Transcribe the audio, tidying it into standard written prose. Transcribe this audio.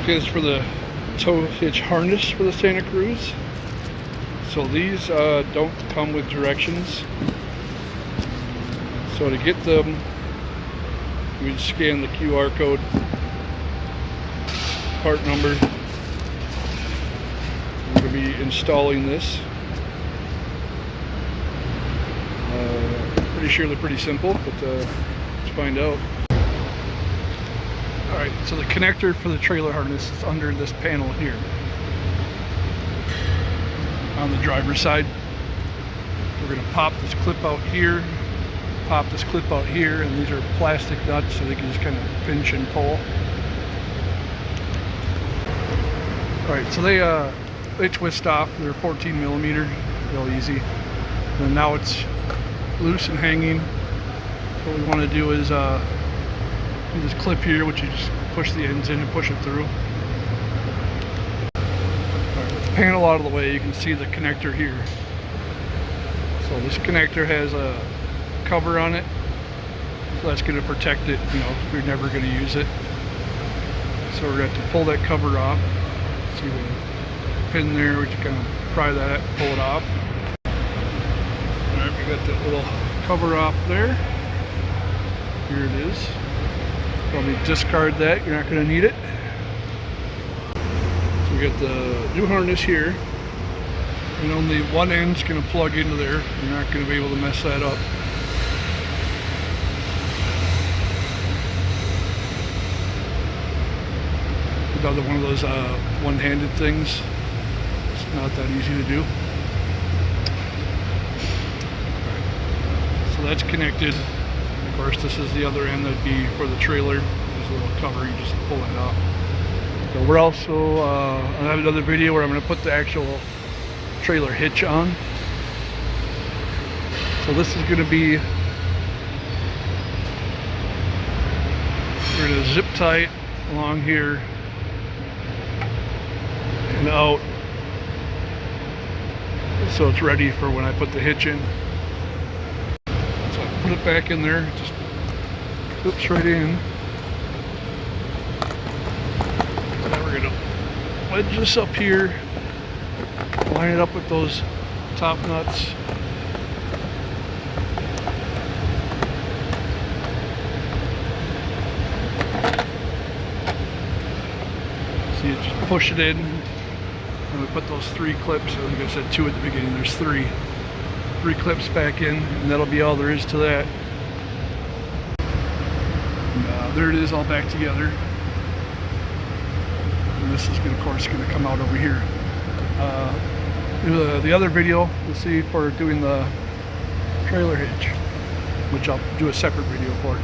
Okay, this is for the tow hitch harness for the Santa Cruz. So these don't come with directions. So to get them, we scan the QR code, part number. We're going to be installing this. Pretty sure they're pretty simple, but let's find out. Alright, so the connector for the trailer harness is under this panel here on the driver's side. We're going to pop this clip out here, pop this clip out here, and these are plastic nuts so they can just kind of pinch and pull. Alright, so they twist off. They're 14 millimeter, real easy. And now it's loose and hanging. What we want to do is this clip here, which you just push the ends in and push it through. Alright, with the panel out of the way, you can see the connector here. So this connector has a cover on it, so that's going to protect it, you know, if you're never going to use it. So we're going to have to pull that cover off. See the pin there, which you kind of pry that, pull it off. Alright, we got that little cover off there. Here it is. Probably discard that, you're not going to need it. So we got the new harness here, and only one end's going to plug into there. You're not going to be able to mess that up. Another one of those one-handed things. It's not that easy to do. So that's connected. Of course, this is the other end that'd be for the trailer. There's a little cover, you just pull it off. So we're also, I have another video where I'm going to put the actual trailer hitch on. So this is going to be, we're going to zip tie it along here and out, so it's ready for when I put the hitch in. So I put it back in there, just clips right in. And then we're going to wedge this up here, line it up with those top nuts. So you just push it in, and we put those 3 clips, like I said 2 at the beginning, there's 3 clips back in, and that'll be all there is to that. And, there it is, all back together. And this is of course going to come out over here. The other video you'll see for doing the trailer hitch, which I'll do a separate video for it.